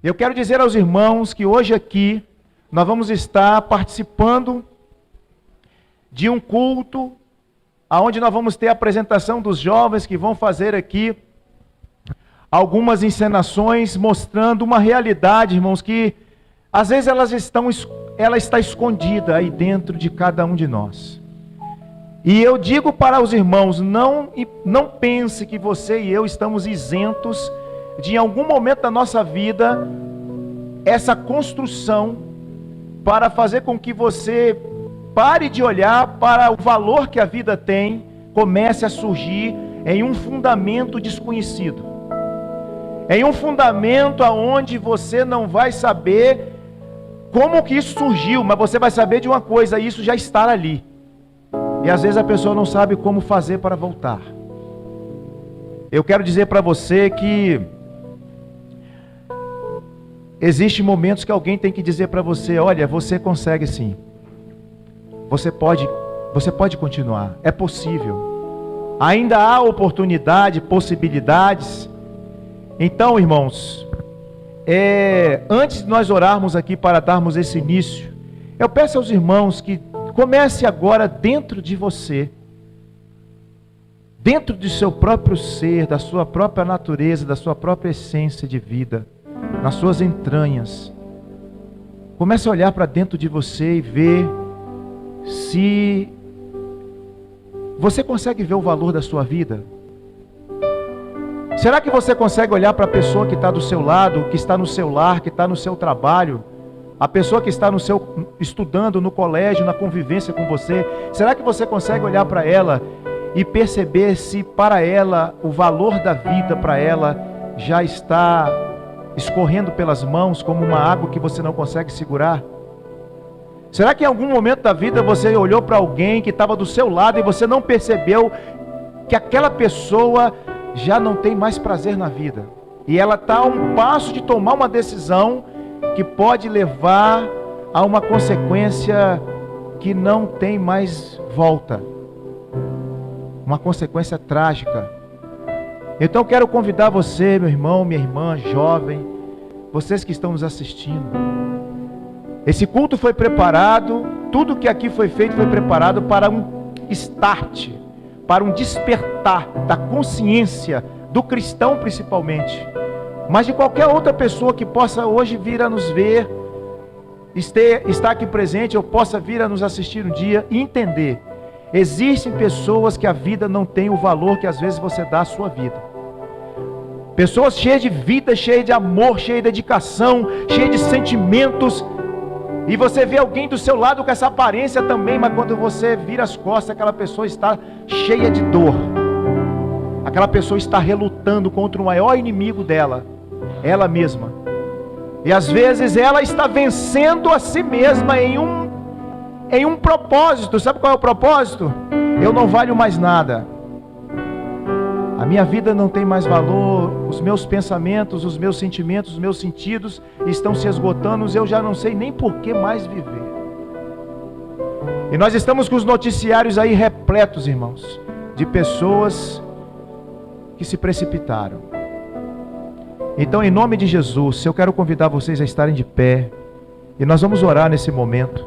Eu quero dizer aos irmãos que hoje aqui nós vamos estar participando de um culto onde nós vamos ter a apresentação dos jovens que vão fazer aqui algumas encenações mostrando uma realidade, irmãos, que às vezes ela está escondida aí dentro de cada um de nós. E eu digo para os irmãos, não pense que você e eu estamos isentos de em algum momento da nossa vida essa construção para fazer com que você pare de olhar para o valor que a vida tem, comece a surgir em um fundamento desconhecido. Em um fundamento aonde você não vai saber como que isso surgiu, mas você vai saber de uma coisa, isso já está ali. E às vezes a pessoa não sabe como fazer para voltar. Eu quero dizer para você que existem momentos que alguém tem que dizer para você, olha, você consegue sim. Você pode continuar, é possível. Ainda há oportunidade, possibilidades. Então, irmãos, antes de nós orarmos aqui para darmos esse início, eu peço aos irmãos que comece agora dentro de você, dentro do seu próprio ser, da sua própria natureza, da sua própria essência de vida, nas suas entranhas. Comece a olhar para dentro de você e ver se você consegue ver o valor da sua vida. Será que você consegue olhar para a pessoa que está do seu lado, que está no seu lar, que está no seu trabalho, a pessoa que está estudando no colégio, na convivência com você? Será que você consegue olhar para ela e perceber se para ela o valor da vida para ela já está escorrendo pelas mãos como uma água que você não consegue segurar? Será que em algum momento da vida você olhou para alguém que estava do seu lado e você não percebeu que aquela pessoa já não tem mais prazer na vida? E ela está a um passo de tomar uma decisão que pode levar a uma consequência que não tem mais volta. Uma consequência trágica. Então eu quero convidar você, meu irmão, minha irmã, jovem, vocês que estão nos assistindo. Esse culto foi preparado, tudo que aqui foi feito foi preparado para um start, para um despertar da consciência do cristão principalmente, mas de qualquer outra pessoa que possa hoje vir a nos ver, estar aqui presente, ou possa vir a nos assistir um dia e entender. Existem pessoas que a vida não tem o valor que às vezes você dá à sua vida. Pessoas cheias de vida, cheias de amor, cheias de dedicação, cheias de sentimentos. E você vê alguém do seu lado com essa aparência também, mas quando você vira as costas, aquela pessoa está cheia de dor. Aquela pessoa está relutando contra o maior inimigo dela, ela mesma. E às vezes ela está vencendo a si mesma em um propósito. Sabe qual é o propósito? Eu não valho mais nada. A minha vida não tem mais valor, os meus pensamentos, os meus sentimentos, os meus sentidos estão se esgotando, eu já não sei nem por que mais viver. E nós estamos com os noticiários aí repletos, irmãos, de pessoas que se precipitaram. Então, em nome de Jesus, eu quero convidar vocês a estarem de pé, e nós vamos orar nesse momento.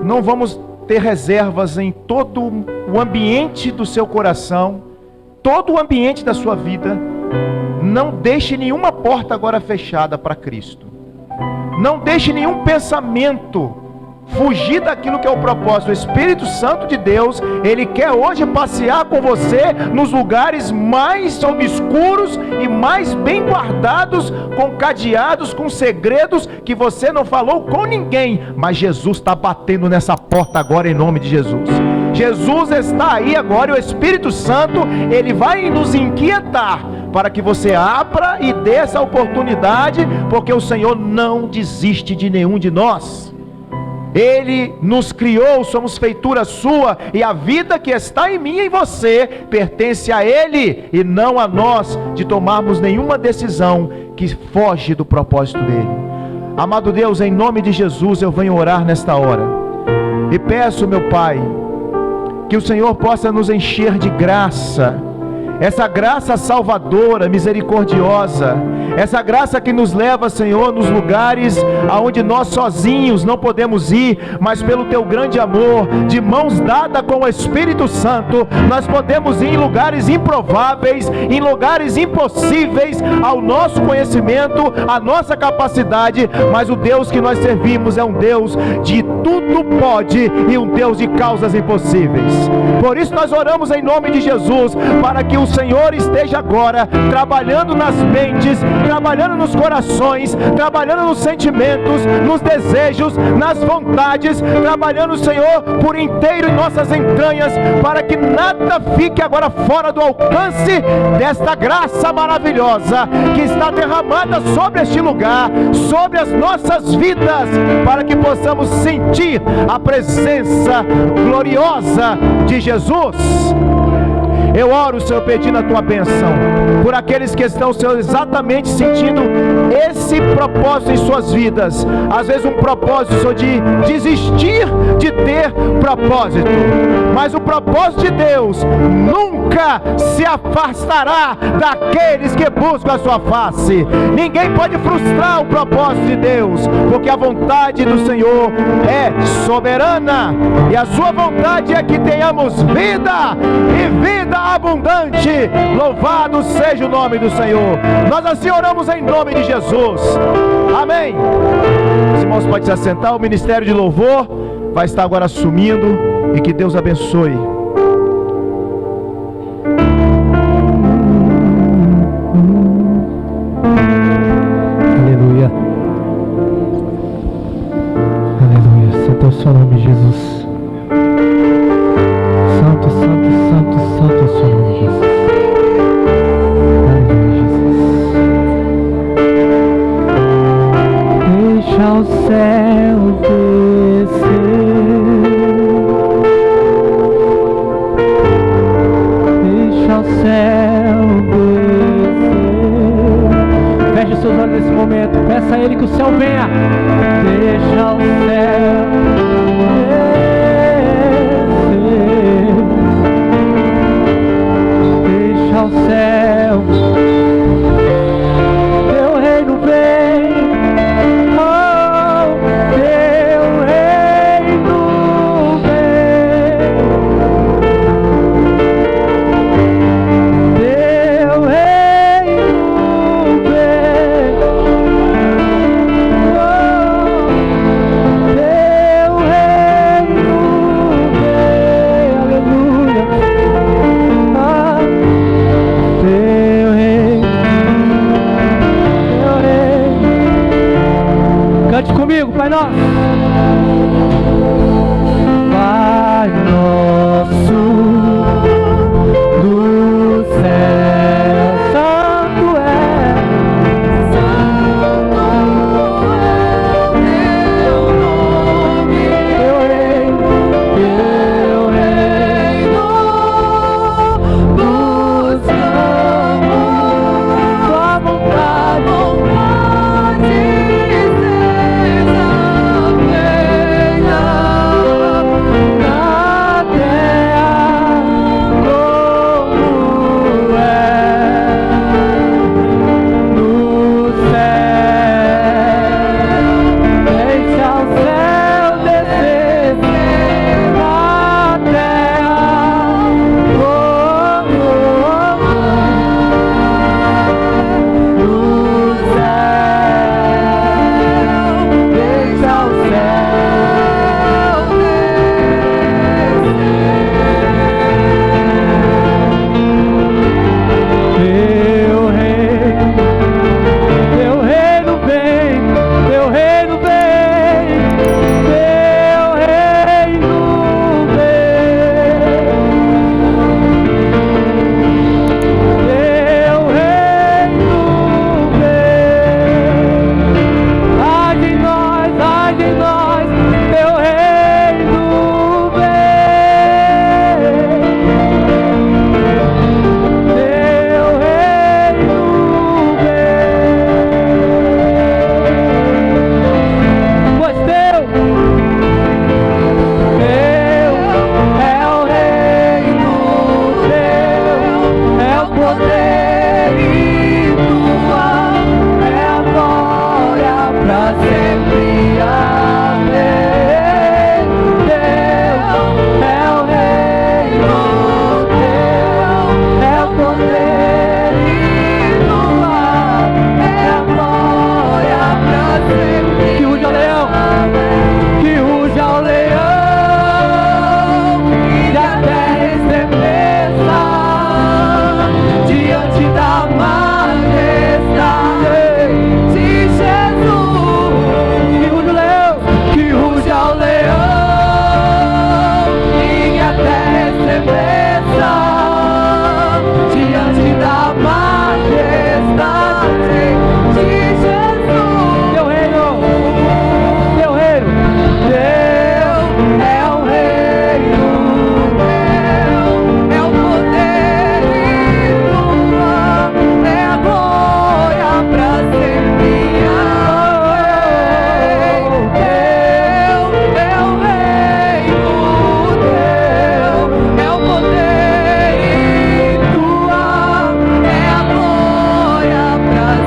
Não vamos ter reservas em todo o ambiente do seu coração, todo o ambiente da sua vida. Não deixe nenhuma porta agora fechada para Cristo. Não deixe nenhum pensamento fugir daquilo que é o propósito. O Espírito Santo de Deus, Ele quer hoje passear com você nos lugares mais obscuros e mais bem guardados, com cadeados, com segredos que você não falou com ninguém, mas Jesus está batendo nessa porta agora em nome de Jesus. Jesus está aí agora e o Espírito Santo, Ele vai nos inquietar para que você abra e dê essa oportunidade, porque o Senhor não desiste de nenhum de nós. Ele nos criou, somos feitura sua, e a vida que está em mim e em você pertence a Ele e não a nós, de tomarmos nenhuma decisão que foge do propósito dele. Amado Deus, em nome de Jesus eu venho orar nesta hora e peço, meu Pai, que o Senhor possa nos encher de graça essa graça salvadora, misericordiosa, essa graça que nos leva, Senhor, nos lugares aonde nós sozinhos não podemos ir, mas pelo Teu grande amor, de mãos dadas com o Espírito Santo, nós podemos ir em lugares improváveis, em lugares impossíveis ao nosso conhecimento, à nossa capacidade, mas o Deus que nós servimos é um Deus de tudo pode e um Deus de causas impossíveis. Por isso nós oramos em nome de Jesus, para que o Senhor esteja agora trabalhando nas mentes, trabalhando nos corações, trabalhando nos sentimentos, nos desejos, nas vontades, trabalhando, Senhor, por inteiro em nossas entranhas, para que nada fique agora fora do alcance desta graça maravilhosa que está derramada sobre este lugar, sobre as nossas vidas, para que possamos sentir a presença gloriosa de Jesus. Eu oro, Senhor, pedindo a Tua bênção por aqueles que estão, Senhor, exatamente sentindo esse propósito em suas vidas. Às vezes um propósito, Senhor, de desistir de ter propósito. Mas o propósito de Deus nunca se afastará daqueles que buscam a Sua face. Ninguém pode frustrar o propósito de Deus, porque a vontade do Senhor é soberana. E a Sua vontade é que tenhamos vida e vida abundante. Louvado seja o nome do Senhor. Nós assim oramos em nome de Jesus. Amém. Os irmãos podem se assentar. O ministério de louvor vai estar agora assumindo. E que Deus abençoe. Aleluia. Aleluia. Santo é o seu nome, Jesus. Santo, santo, santo, santo é o seu nome, Jesus. Aleluia, Jesus. Deixa o céu descer, deixa o céu descer. Feche os seus olhos nesse momento, peça a Ele que o céu venha. Deixa o céu descer, deixa o céu, teu reino vem, oh, teu reino vem, teu reino vem, oh, teu reino vem, aleluia, ah, teu reino, teu reino. Cante comigo, Pai Nosso. Pai Nosso do céu, santo é teu nome, teu reino nos amor, tua vontade seja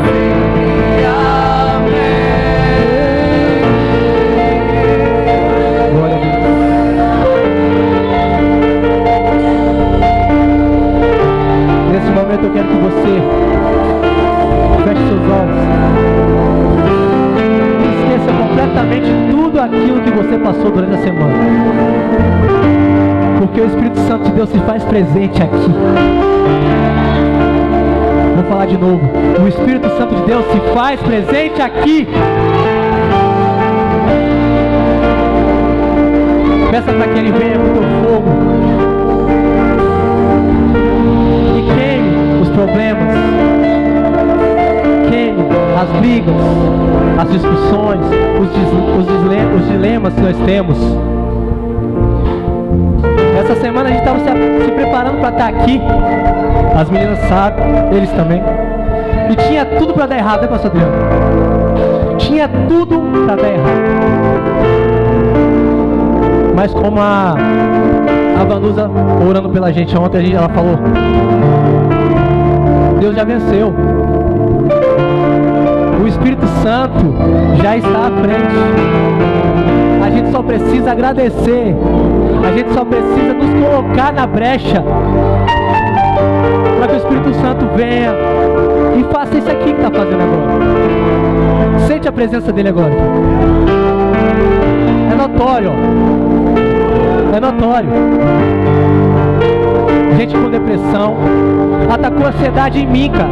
sempre. Amém. Glória a Deus. Nesse momento eu quero que você feche seus olhos. Esqueça completamente tudo aquilo que você passou durante a semana. Porque o Espírito Santo de Deus se faz presente aqui. Vou falar de novo. O Espírito Santo de Deus se faz presente aqui. Peça para que Ele venha com o teu fogo e queime os problemas, queime as brigas, as discussões, os dilemas que nós temos. Essa semana a gente estava se preparando para estar aqui. As meninas sabem, eles também. E tinha tudo para dar errado, né, pastor Adriano? Tinha tudo para dar errado. Mas como a Vanusa orando pela gente ontem, ela falou: Deus já venceu. O Espírito Santo já está à frente. A gente só precisa agradecer. A gente só precisa nos colocar na brecha para que o Espírito Santo venha e faça isso aqui que está fazendo agora. Sente a presença dele agora. É notório, ó. É notório. Gente com depressão. Atacou a ansiedade em mim, cara.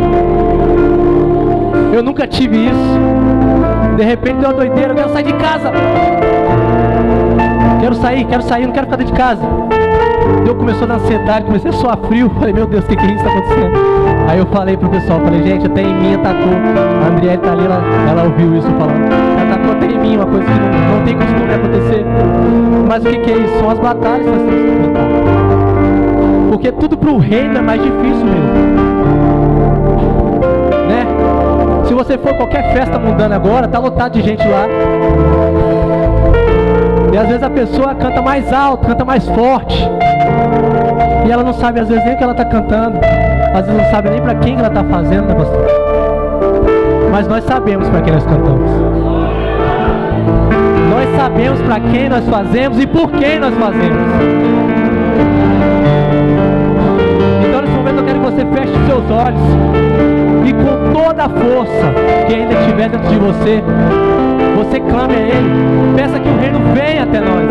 Eu nunca tive isso. De repente deu uma doideira. Eu quero sair de casa. Quero sair, não quero ficar dentro de casa. Eu começou a dar ansiedade, comecei a suar frio. Falei, meu Deus, o que é isso que está acontecendo? Aí eu falei pro pessoal, falei, gente, até em mim atacou. A Andriele tá ali, ela ouviu isso falando. Atacou até em mim, uma coisa que não tem costume de acontecer. Mas o que é isso? São as batalhas que nós temos que enfrentar. Porque tudo pro reino é mais difícil mesmo. Né? Se você for qualquer festa mundana agora, tá lotado de gente lá. E às vezes a pessoa canta mais alto, canta mais forte. E ela não sabe às vezes nem o que ela está cantando. Às vezes não sabe nem para quem ela está fazendo, né, pastor? Mas nós sabemos para quem nós cantamos. Nós sabemos para quem nós fazemos e por quem nós fazemos. Então nesse momento eu quero que você feche os seus olhos e com toda a força que ainda estiver dentro de você, você clame a Ele, peça que o reino venha até nós.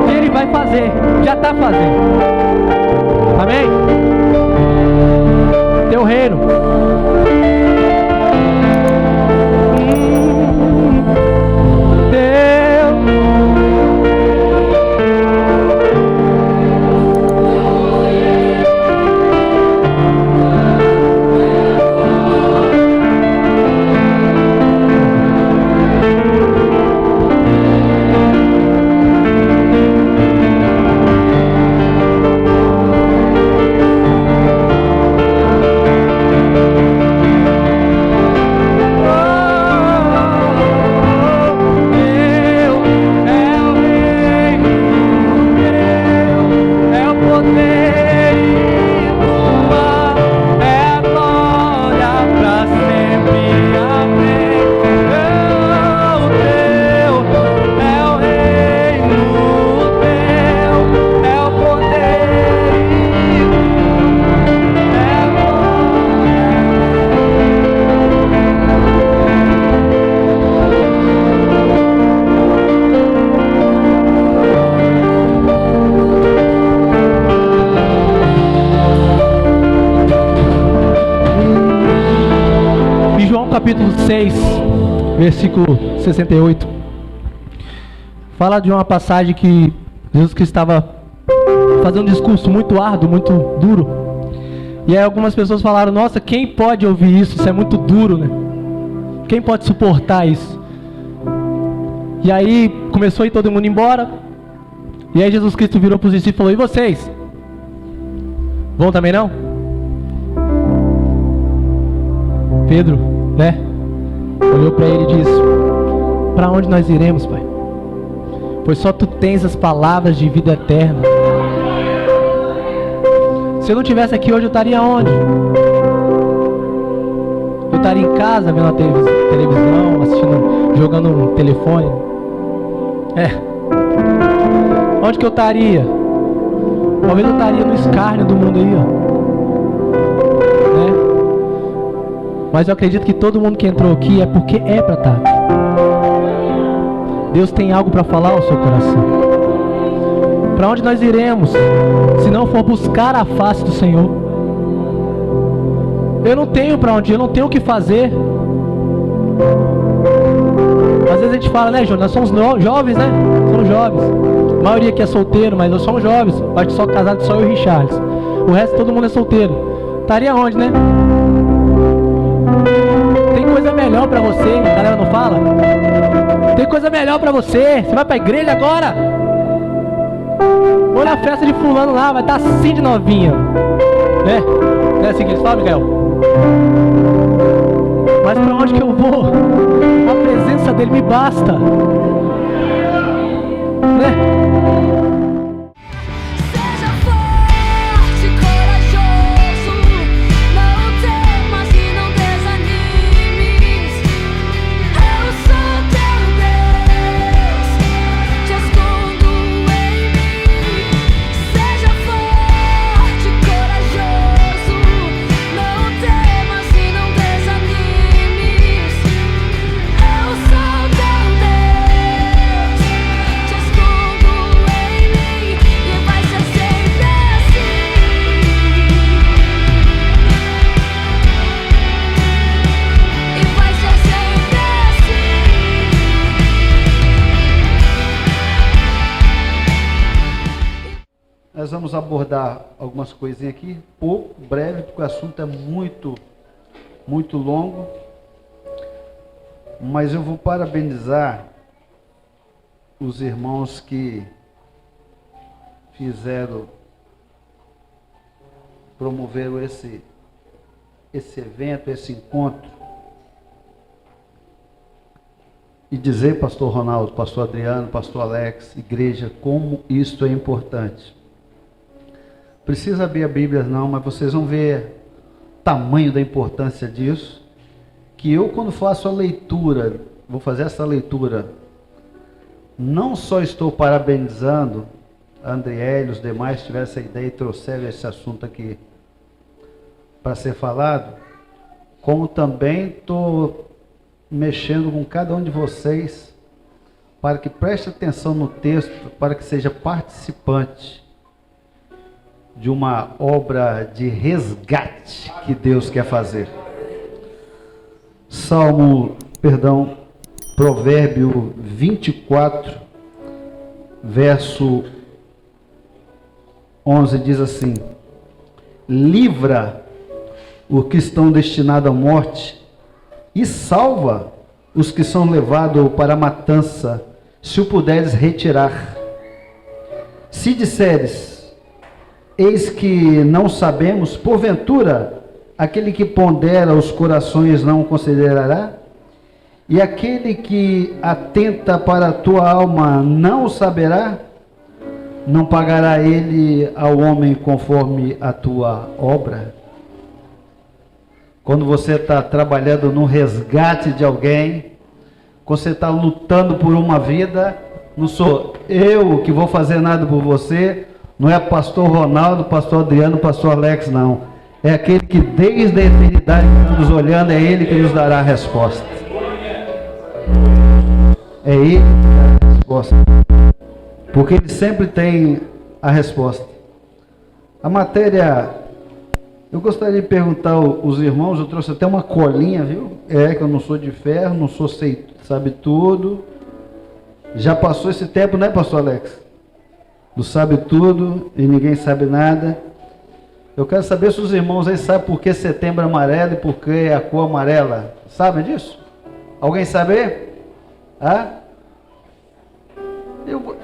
E Ele vai fazer, já está fazendo. Amém? Teu reino. Capítulo 6, versículo 68, fala de uma passagem que Jesus Cristo estava fazendo um discurso muito árduo, muito duro. E aí algumas pessoas falaram: nossa, quem pode ouvir isso? Isso é muito duro, né? Quem pode suportar isso? E aí começou a ir todo mundo embora. E aí Jesus Cristo virou para os discípulos e falou: e vocês? Vão também não? Pedro, né? Olhou para ele e disse: para onde nós iremos, Pai? Pois só Tu tens as palavras de vida eterna. Se eu não estivesse aqui hoje, eu estaria onde? estaria em casa vendo a televisão, assistindo, jogando no telefone. Onde que eu estaria? Talvez eu estaria no escárnio do mundo aí, Mas eu acredito que todo mundo que entrou aqui é porque é para estar. Deus tem algo para falar ao seu coração. Para onde nós iremos, se não for buscar a face do Senhor? Eu não tenho para onde ir, eu não tenho o que fazer. Às vezes a gente fala, né, João? Nós somos jovens, né? Somos jovens. A maioria aqui é solteiro, mas nós somos jovens. Acho que só casado só eu e o Richard. O resto todo mundo é solteiro. Estaria onde, né? Tem coisa melhor pra você, a galera não fala? Tem coisa melhor pra você. Você vai pra igreja agora? Ou na festa de fulano lá, vai estar assim de novinha. Né? Não é assim que eles falam, Miguel? Mas pra onde que eu vou? A presença dele me basta. Né? Nós vamos abordar algumas coisinhas aqui, pouco, breve, porque o assunto é muito longo. Mas eu vou parabenizar os irmãos que promoveram esse evento, esse encontro. E dizer, pastor Ronaldo, pastor Adriano, pastor Alex, igreja, como isto é importante. Precisa abrir a Bíblia não, mas vocês vão ver o tamanho da importância disso, que eu quando faço a leitura, vou fazer essa leitura, não só estou parabenizando a Andriele e os demais que tiveram essa ideia e trouxeram esse assunto aqui para ser falado, como também estou mexendo com cada um de vocês para que preste atenção no texto, para que seja participante de uma obra de resgate que Deus quer fazer. Provérbio 24, verso 11 diz assim: livra os que estão destinados à morte e salva os que são levados para a matança, se o puderes retirar. Se disseres, eis que não sabemos, porventura, aquele que pondera os corações não considerará? E aquele que atenta para a tua alma não o saberá? Não pagará ele ao homem conforme a tua obra? Quando você está trabalhando no resgate de alguém, quando você está lutando por uma vida, não sou eu que vou fazer nada por você, não é pastor Ronaldo, pastor Adriano, pastor Alex, não. É aquele que desde a eternidade está nos olhando, é ele que nos dará a resposta. É ele que dá a resposta. Porque ele sempre tem a resposta. A matéria, eu gostaria de perguntar aos irmãos, eu trouxe até uma colinha, viu? Que eu não sou de ferro, não sou sabe tudo. Já passou esse tempo, né, pastor Alex? Não sabe tudo e ninguém sabe nada. Eu quero saber se os irmãos aí sabem por que setembro é amarelo e por que a cor amarela. Sabem disso? Alguém sabe? Eu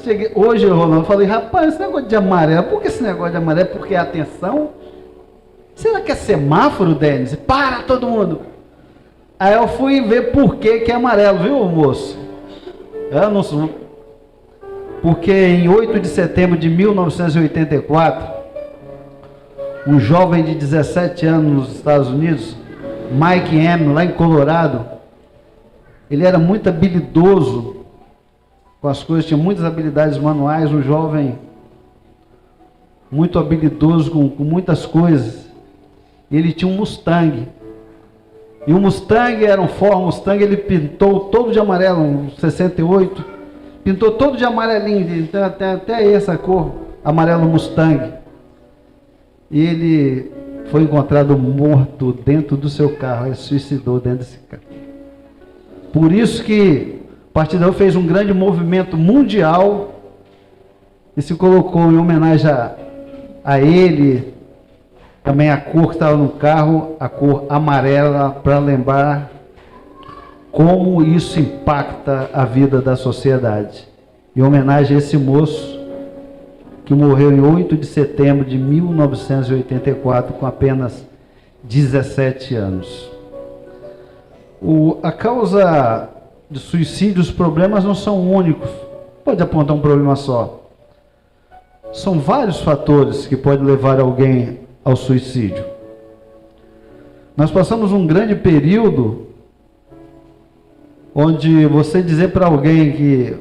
cheguei hoje, Ronaldo, eu falei, rapaz, esse negócio de amarelo, por que esse negócio de amarelo? É porque é atenção? Será que é semáforo, Denis? Para todo mundo! Aí eu fui ver por que é amarelo, viu, moço? Eu não sou. Porque em 8 de setembro de 1984, um jovem de 17 anos nos Estados Unidos Mike M, lá em Colorado. Ele era muito habilidoso com as coisas, tinha muitas habilidades manuais, um jovem muito habilidoso com muitas coisas. Ele tinha um Mustang. E o Mustang era um Ford Mustang, ele pintou todo de amarelo, um 68. Pintou todo de amarelinho, até essa cor, amarelo Mustang. E ele foi encontrado morto dentro do seu carro, ele se suicidou dentro desse carro. Por isso que o Partidão fez um grande movimento mundial e se colocou em homenagem a ele, também a cor que estava no carro, a cor amarela, para lembrar como isso impacta a vida da sociedade. Em homenagem a esse moço que morreu em 8 de setembro de 1984 com apenas 17 anos. A causa de suicídio, os problemas não são únicos. Pode apontar um problema só. São vários fatores que podem levar alguém ao suicídio. Nós passamos um grande período onde você dizer para alguém que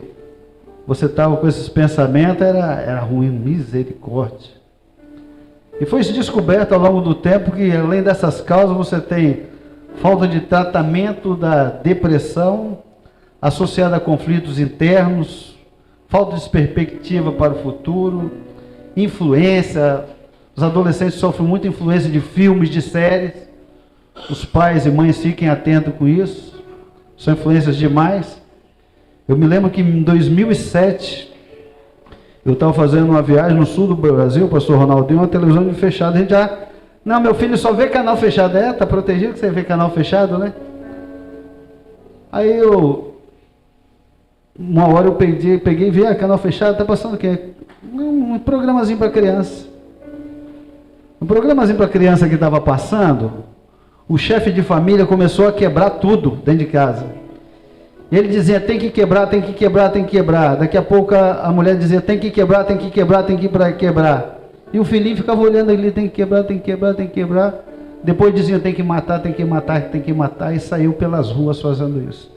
você estava com esses pensamentos era ruim, misericórdia. E foi descoberto ao longo do tempo que, além dessas causas, você tem falta de tratamento da depressão, associada a conflitos internos, falta de perspectiva para o futuro, influência. Os adolescentes sofrem muita influência de filmes, de séries. Os pais e mães fiquem atentos com isso. São influências demais. Eu me lembro que em 2007, eu estava fazendo uma viagem no sul do Brasil, o pastor Ronaldinho, uma televisão fechada, a gente já... Não, meu filho só vê canal fechado. Tá protegido que você vê canal fechado, né? Aí uma hora eu peguei e vi, canal fechado, tá passando o quê? Um programazinho para criança. Um programazinho para criança que estava passando, o chefe de família começou a quebrar tudo dentro de casa. Ele dizia, tem que quebrar, tem que quebrar, tem que quebrar. Daqui a pouco a mulher dizia, tem que quebrar, tem que quebrar, tem que quebrar. E o filhinho ficava olhando ali, tem que quebrar, tem que quebrar, tem que quebrar. Depois dizia, tem que matar, tem que matar, tem que matar. E saiu pelas ruas fazendo isso.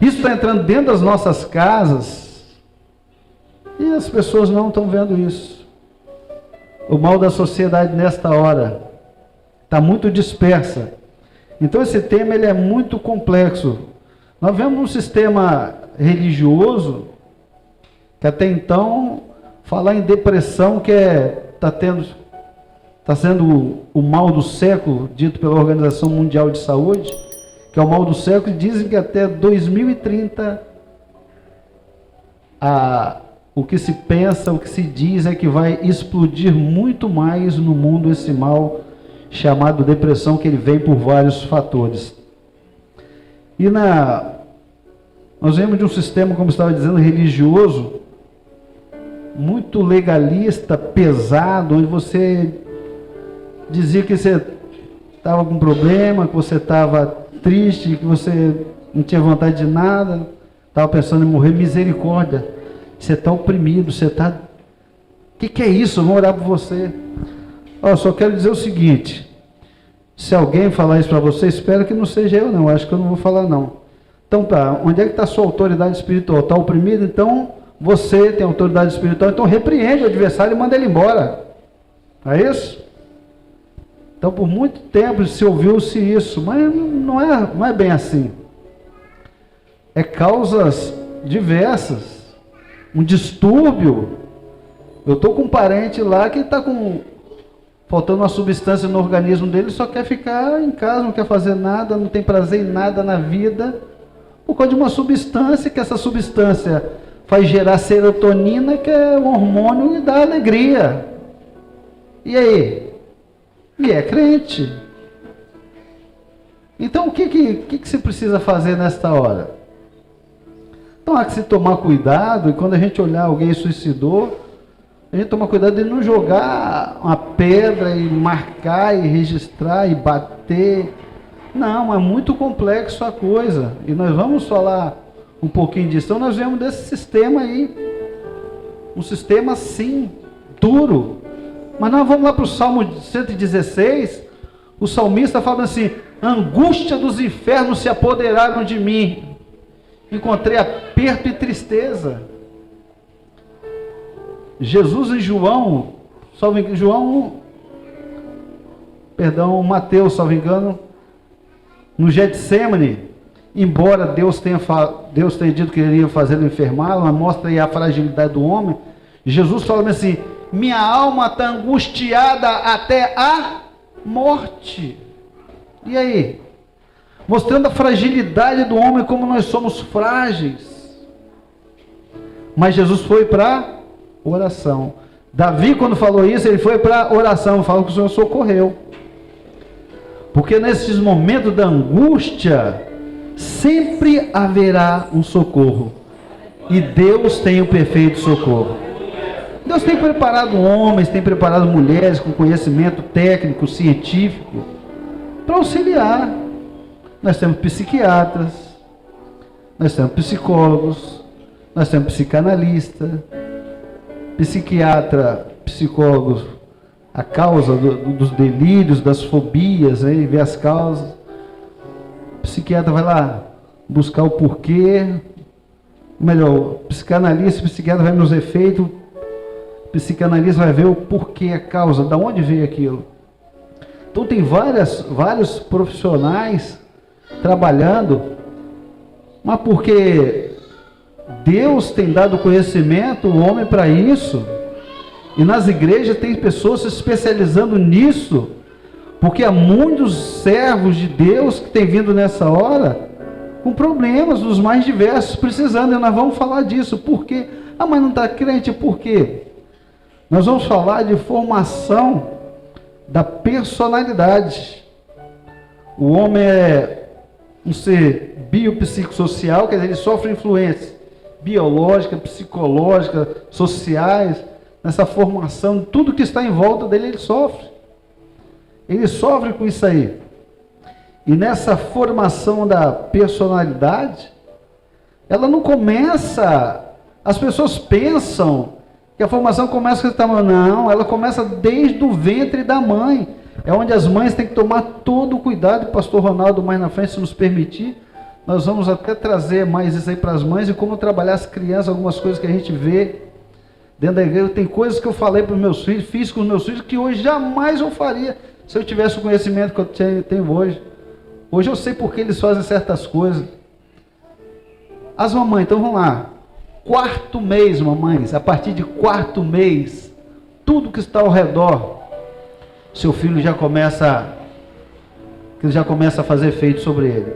Isso está entrando dentro das nossas casas. E as pessoas não estão vendo isso. O mal da sociedade nesta hora está muito dispersa. Então esse tema ele é muito complexo. Nós vemos um sistema religioso que até então falar em depressão que está sendo o mal do século, dito pela Organização Mundial de Saúde, que é o mal do século, e dizem que até 2030 o que se pensa, o que se diz é que vai explodir muito mais no mundo esse mal chamado depressão, que ele vem por vários fatores. E nós vemos de um sistema, como estava dizendo, religioso, muito legalista, pesado, onde você dizia que você estava com problema, que você estava triste, que você não tinha vontade de nada, estava pensando em morrer. Misericórdia, você está oprimido, você está... O que é isso? Eu vou orar por você. Só quero dizer o seguinte, se alguém falar isso para você, espero que não seja eu não, acho que eu não vou falar não. Então tá, onde é que está a sua autoridade espiritual? Está oprimido? Então você tem autoridade espiritual, então repreende o adversário e manda ele embora. É isso? Então por muito tempo se ouviu-se isso, mas não é bem assim. É causas diversas. Um distúrbio. Eu estou com um parente lá que está faltando uma substância no organismo dele, só quer ficar em casa, não quer fazer nada, não tem prazer em nada na vida, por causa de uma substância, que essa substância faz gerar serotonina, que é um hormônio que dá alegria. E aí? E é crente. Então o que se precisa fazer nesta hora? Então há que se tomar cuidado, e quando a gente olhar alguém suicidou, a gente toma cuidado de não jogar uma pedra e marcar e registrar e bater. Não, é muito complexo a coisa. E nós vamos falar um pouquinho disso. Então nós vemos desse sistema aí. Um sistema sim, duro. Mas nós vamos lá para o Salmo 116. O salmista fala assim, A angústia dos infernos se apoderaram de mim. Encontrei aperto e tristeza. Jesus em Mateus, salvo engano, no Getsemane, embora Deus tenha dito que ele ia fazê-lo enfermar, mas mostra aí a fragilidade do homem. Jesus fala assim: minha alma está angustiada até a morte. E aí? Mostrando a fragilidade do homem, como nós somos frágeis. Mas Jesus foi para oração. Davi, quando falou isso, ele foi para oração, falou que o Senhor socorreu. Porque nesses momentos da angústia, sempre haverá um socorro. E Deus tem o perfeito socorro. Deus tem preparado homens, tem preparado mulheres com conhecimento técnico, científico, para auxiliar. Nós temos psiquiatras, nós temos psicólogos, nós temos psicanalista, psiquiatra, psicólogos, a causa dos delírios, das fobias, aí, ver as causas. O psiquiatra vai lá buscar o porquê, melhor, o psicanalista, o psiquiatra vai nos efeitos, o psicanalista vai ver o porquê, a causa, da onde veio aquilo. Então tem vários profissionais trabalhando, mas porque Deus tem dado conhecimento, o homem para isso, e nas igrejas tem pessoas se especializando nisso, porque há muitos servos de Deus que têm vindo nessa hora com problemas dos mais diversos, precisando, e nós vamos falar disso. Por quê? Ah, mas não está crente, por quê? Nós vamos falar de formação da personalidade. O homem é um ser biopsicossocial, quer dizer, ele sofre influências biológicas, psicológicas, sociais, nessa formação, tudo que está em volta dele, ele sofre. Ele sofre com isso aí. E nessa formação da personalidade, ela não começa, as pessoas pensam que a formação começa com esse tamanho. Não, ela começa desde o ventre da mãe. É onde as mães têm que tomar todo o cuidado. O pastor Ronaldo, mais na frente, se nos permitir, nós vamos até trazer mais isso aí para as mães, e como trabalhar as crianças, algumas coisas que a gente vê dentro da igreja. Tem coisas que eu falei para os meus filhos, fiz com os meus filhos, que hoje jamais eu faria, se eu tivesse o conhecimento que eu tenho hoje. Hoje eu sei porque eles fazem certas coisas. As mamães, então vamos lá. 4º mês, mamães, a partir de 4º mês, tudo que está ao redor, seu filho já começa a fazer efeito sobre ele.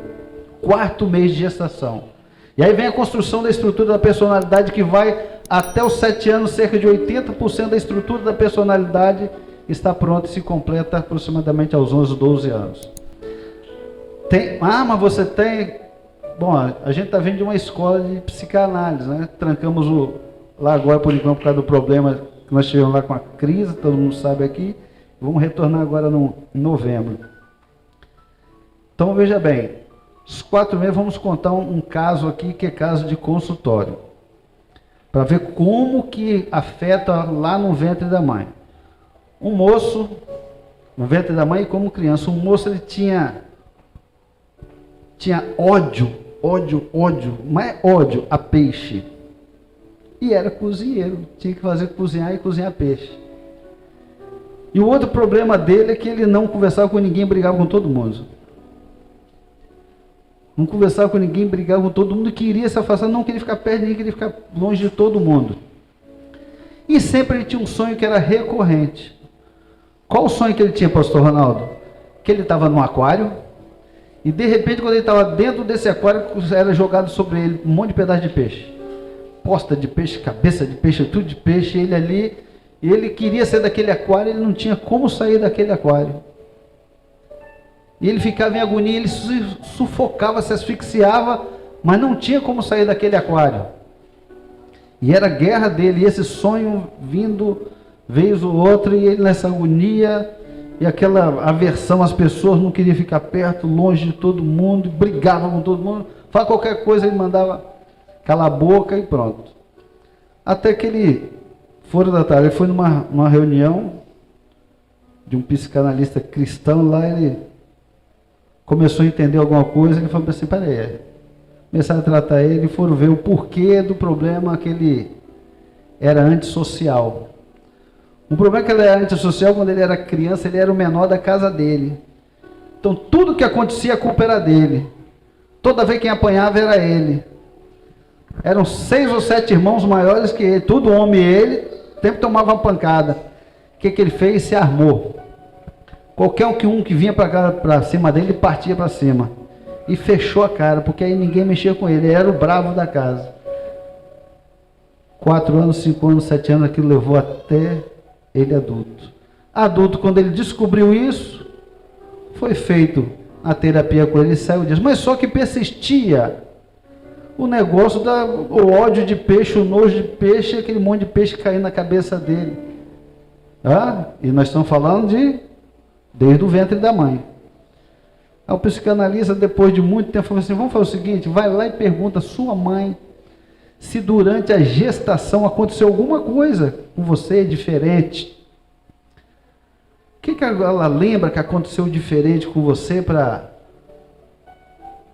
4º mês de gestação. E aí vem a construção da estrutura da personalidade, que vai até os 7 anos, cerca de 80% da estrutura da personalidade está pronta e se completa aproximadamente aos 11, 12 anos. Mas você tem... Bom, a gente está vindo de uma escola de psicanálise, né? Trancamos lá agora, por enquanto, por causa do problema que nós tivemos lá com a crise, todo mundo sabe aqui. Vamos retornar agora em novembro. Então, veja bem, os 4 meses, vamos contar um caso aqui, que é caso de consultório, para ver como que afeta lá no ventre da mãe. Um moço, no ventre da mãe, como criança, um moço, ele tinha ódio, mas ódio a peixe. E era cozinheiro, tinha que cozinhar e cozinhar peixe. E o outro problema dele é que ele não conversava com ninguém, brigava com todo mundo. Não conversava com ninguém, brigava com todo mundo, queria se afastar, não queria ficar perto de ninguém, queria ficar longe de todo mundo. E sempre ele tinha um sonho que era recorrente. Qual o sonho que ele tinha, pastor Ronaldo? Que ele estava no aquário, e de repente, quando ele estava dentro desse aquário, era jogado sobre ele um monte de pedaço de peixe. Posta de peixe, cabeça de peixe, tudo de peixe, ele ali, e ele queria sair daquele aquário, ele não tinha como sair daquele aquário. E ele ficava em agonia, ele se sufocava, se asfixiava, mas não tinha como sair daquele aquário. E era a guerra dele, e esse sonho vindo, vez o outro, e ele nessa agonia, e aquela aversão às pessoas, não queria ficar perto, longe de todo mundo, brigava com todo mundo, fala qualquer coisa, ele mandava calar a boca e pronto. Até que ele, fora da tarde, ele foi numa reunião de um psicanalista cristão, lá ele começou a entender alguma coisa, ele falou assim, peraí, começaram a tratar ele e foram ver o porquê do problema que ele era antissocial. O problema é que ele era antissocial quando ele era criança, ele era o menor da casa dele. Então tudo que acontecia, a culpa era dele. Toda vez quem apanhava era ele. Eram 6 ou 7 irmãos maiores que ele, tudo homem, ele sempre tomava uma pancada. O que ele fez? Se armou. Qualquer um que vinha para cima dele, ele partia para cima. E fechou a cara, porque aí ninguém mexia com ele. Ele era o bravo da casa. 4 anos, 5 anos, 7 anos, aquilo levou até ele adulto. Adulto, quando ele descobriu isso, foi feito a terapia com ele e saiu disso. Mas só que persistia o negócio o ódio de peixe, o nojo de peixe, aquele monte de peixe caindo na cabeça dele. E nós estamos falando desde o ventre da mãe. Aí o psicanalista, depois de muito tempo, falou assim, vamos fazer o seguinte, vai lá e pergunta à sua mãe se durante a gestação aconteceu alguma coisa com você diferente. O que ela lembra que aconteceu diferente com você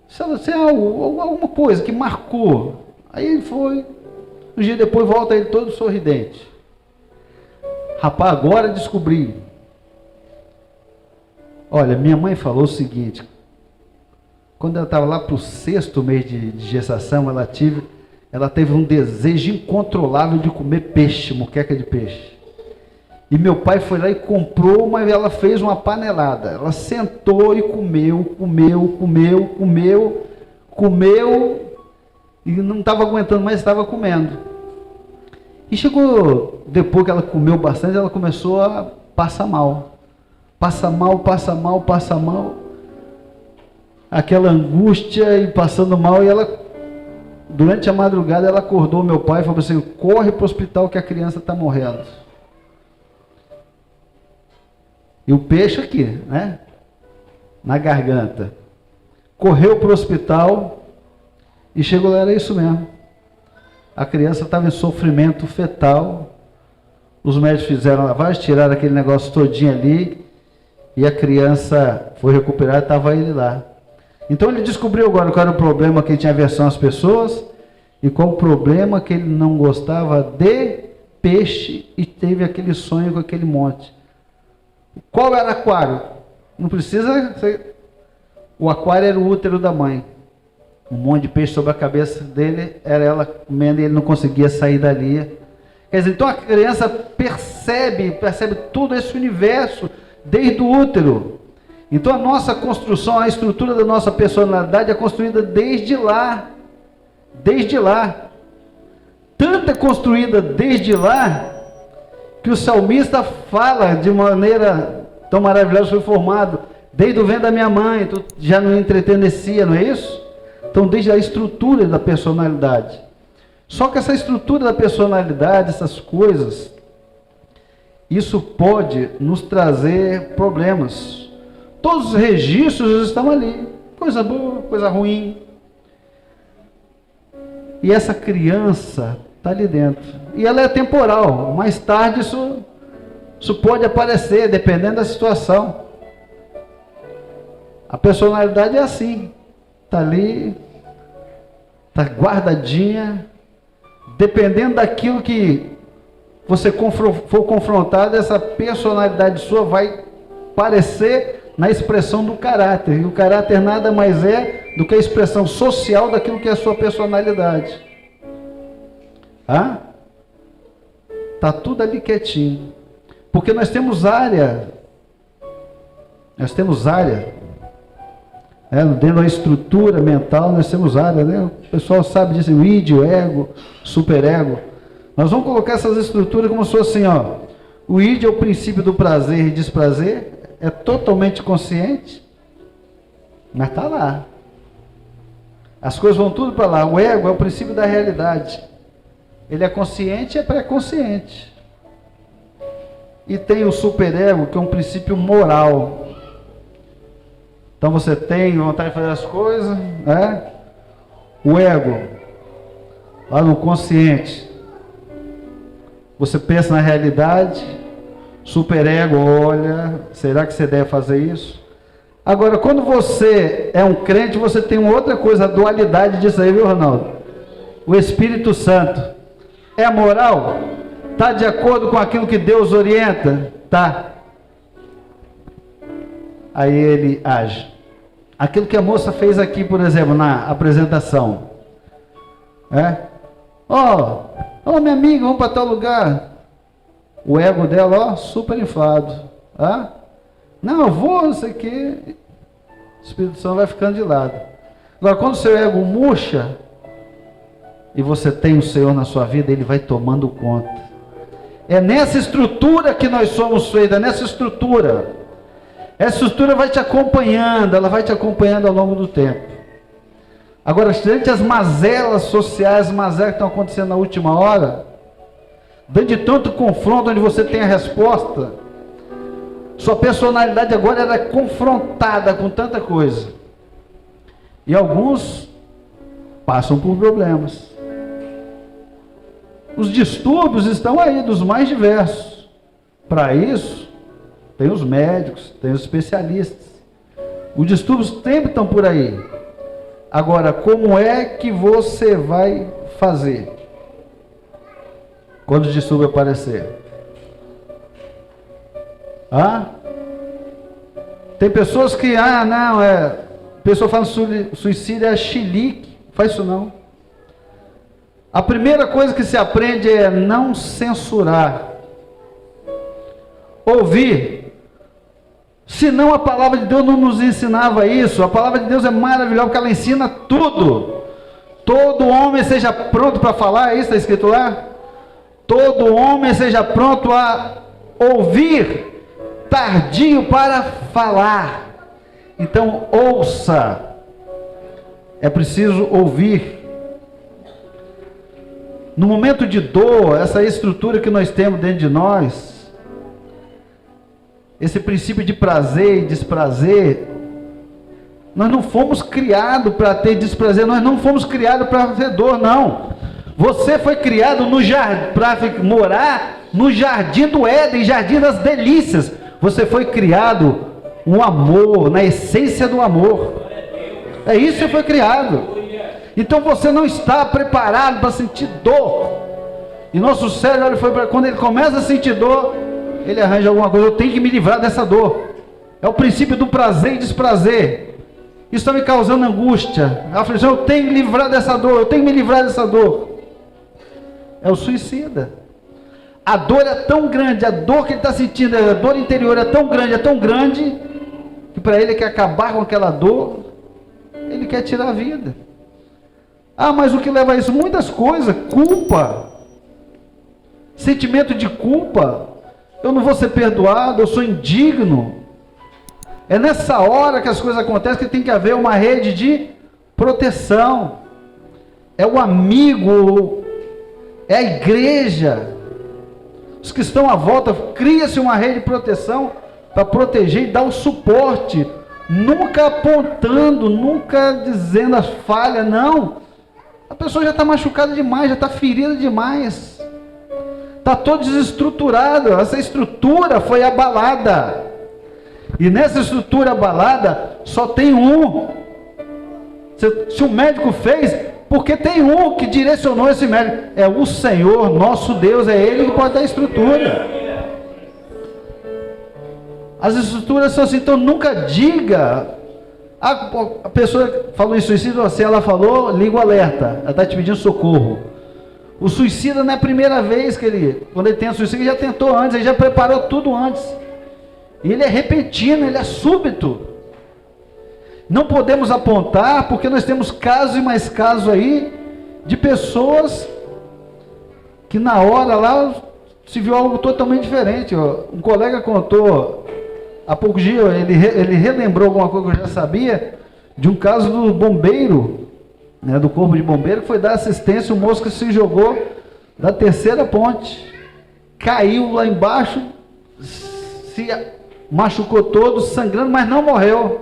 se é alguma coisa que marcou. Aí ele foi, um dia depois volta ele todo sorridente. Rapaz, agora descobri. Olha, minha mãe falou o seguinte, quando ela estava lá para o 6º mês de gestação, ela teve um desejo incontrolável de comer peixe, moqueca de peixe. E meu pai foi lá e comprou, mas ela fez uma panelada. Ela sentou e comeu, e não estava aguentando mais, estava comendo. E chegou, depois que ela comeu bastante, ela começou a passar mal. Passa mal. Aquela angústia e passando mal, e ela, durante a madrugada, ela acordou meu pai e falou assim, corre para o hospital que a criança está morrendo. E o peixe aqui, né? Na garganta. Correu para o hospital e chegou lá, era isso mesmo. A criança estava em sofrimento fetal. Os médicos fizeram a lavagem, tiraram aquele negócio todinho ali e a criança foi recuperada, estava ele lá. Então ele descobriu agora qual era o problema, que ele tinha aversão às pessoas e qual o problema que ele não gostava de peixe e teve aquele sonho com aquele monte. Qual era o aquário? Não precisa ser. O aquário era o útero da mãe. Um monte de peixe sobre a cabeça dele, era ela comendo e ele não conseguia sair dali. Quer dizer, então a criança percebe todo esse universo desde o útero. Então a nossa construção, a estrutura da nossa personalidade é construída desde lá. Desde lá. Tanto é construída desde lá, que o salmista fala de maneira tão maravilhosa, foi formado desde o ventre da minha mãe, tu já não entretenecia, não é isso? Então, desde a estrutura da personalidade. Só que essa estrutura da personalidade, essas coisas, isso pode nos trazer problemas. Todos os registros estão ali, coisa boa, coisa ruim. E essa criança está ali dentro. E ela é temporal. Mais tarde isso pode aparecer, dependendo da situação. A personalidade é assim. Está ali, está guardadinha. Dependendo daquilo que você for confrontado, essa personalidade sua vai aparecer na expressão do caráter. E o caráter nada mais é do que a expressão social daquilo que é a sua personalidade. Está tudo ali quietinho. Porque nós temos área. Dentro da estrutura mental, nós temos área, né? O pessoal sabe disso, o id, o ego, superego. Nós vamos colocar essas estruturas como se fosse assim, ó. O id é o princípio do prazer e desprazer, é totalmente consciente, mas está lá. As coisas vão tudo para lá. O ego é o princípio da realidade. Ele é consciente e é pré-consciente. E tem o superego, que é um princípio moral. Então você tem vontade de fazer as coisas, né? O ego, lá no consciente, você pensa na realidade. Superego, olha, será que você deve fazer isso? Agora, quando você é um crente, você tem uma outra coisa, a dualidade disso aí, viu, Ronaldo? O Espírito Santo. É moral? Está de acordo com aquilo que Deus orienta? Tá. Aí ele age. Aquilo que a moça fez aqui, por exemplo, na apresentação. Ó, minha amiga, vamos para tal lugar. O ego dela, ó, super inflado. Não, eu vou, não sei o quê. O Espírito Santo vai ficando de lado. Agora, quando o seu ego murcha, e você tem o Senhor na sua vida, Ele vai tomando conta. É nessa estrutura que nós somos feitos, é nessa estrutura. Essa estrutura vai te acompanhando, ela vai te acompanhando ao longo do tempo. Agora, diante das mazelas sociais, as mazelas que estão acontecendo na última hora, dentro de tanto confronto onde você tem a resposta, sua personalidade agora era confrontada com tanta coisa. E alguns passam por problemas. Os distúrbios estão aí, dos mais diversos. Para isso, tem os médicos, tem os especialistas. Os distúrbios sempre estão por aí. Agora, como é que você vai fazer quando o distúrbio aparecer? Tem pessoas que, pessoa fala suicídio é chilique. Faz isso não. A primeira coisa que se aprende é não censurar. Ouvir. Senão a palavra de Deus não nos ensinava isso. A palavra de Deus é maravilhosa porque ela ensina tudo. Todo homem seja pronto para falar, é isso que está escrito lá? Todo homem seja pronto a ouvir, tardio para falar. Então ouça. É preciso ouvir. No momento de dor, essa estrutura que nós temos dentro de nós, esse princípio de prazer e desprazer, nós não fomos criados para ter desprazer, nós não fomos criados para ter dor, não. Você foi criado no jardim, para morar no jardim do Éden, jardim das delícias. Você foi criado um amor, na essência do amor. É isso que você foi criado. Então você não está preparado para sentir dor. E nosso cérebro foi para quando ele começa a sentir dor, ele arranja alguma coisa. Eu tenho que me livrar dessa dor. É o princípio do prazer e desprazer. Isso está me causando angústia. A aflição, eu tenho que me livrar dessa dor. Eu tenho que me livrar dessa dor. É o suicida. A dor é tão grande, a dor que ele está sentindo, a dor interior é tão grande, que para ele quer acabar com aquela dor, ele quer tirar a vida. Mas o que leva a isso? Muitas coisas. Culpa. Sentimento de culpa. Eu não vou ser perdoado, eu sou indigno. É nessa hora que as coisas acontecem que tem que haver uma rede de proteção. É o amigo, é a igreja. Os que estão à volta, cria-se uma rede de proteção para proteger e dar o suporte. Nunca apontando, nunca dizendo as falhas, não. A pessoa já está machucada demais, já está ferida demais. Está todo desestruturado. Essa estrutura foi abalada. E nessa estrutura abalada, só tem um. Se o médico fez, porque tem um que direcionou esse médico. É o Senhor, nosso Deus, é Ele que pode dar estrutura. As estruturas são assim, então nunca diga. A pessoa falou em suicídio, assim, ela falou, liga o alerta, ela está te pedindo socorro. O suicida não é a primeira vez que ele, quando ele tem suicídio, ele já tentou antes, ele já preparou tudo antes. E ele é repentino, ele é súbito. Não podemos apontar, porque nós temos casos e mais casos aí, de pessoas que na hora lá se viu algo totalmente diferente. Um colega contou há pouco dia, ele relembrou alguma coisa que eu já sabia, de um caso do bombeiro, né, do corpo de bombeiro, que foi dar assistência, o moço que se jogou da terceira ponte, caiu lá embaixo, se machucou todo, sangrando, mas não morreu.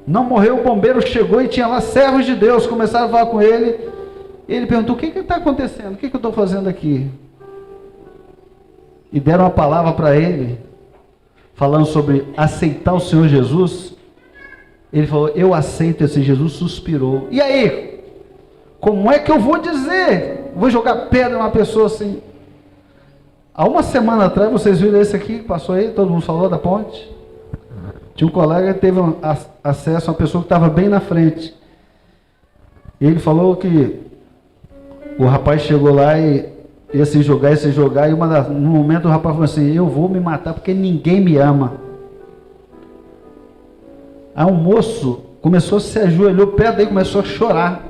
Não morreu. O bombeiro chegou e tinha lá servos de Deus, começaram a falar com ele, e ele perguntou, o que está acontecendo? O que eu estou fazendo aqui? E deram uma palavra para ele. falando sobre aceitar o Senhor Jesus, ele falou, eu aceito esse Jesus, suspirou. E aí? Como é que eu vou dizer? Vou jogar pedra numa pessoa assim? Há uma semana atrás, vocês viram esse aqui que passou aí? Todo mundo falou da ponte? Tinha um colega que teve acesso a uma pessoa que estava bem na frente. E ele falou que o rapaz chegou lá e ia se jogar, e no momento o rapaz falou assim, eu vou me matar porque ninguém me ama. Aí um moço começou, se ajoelhou perto dele, começou a chorar.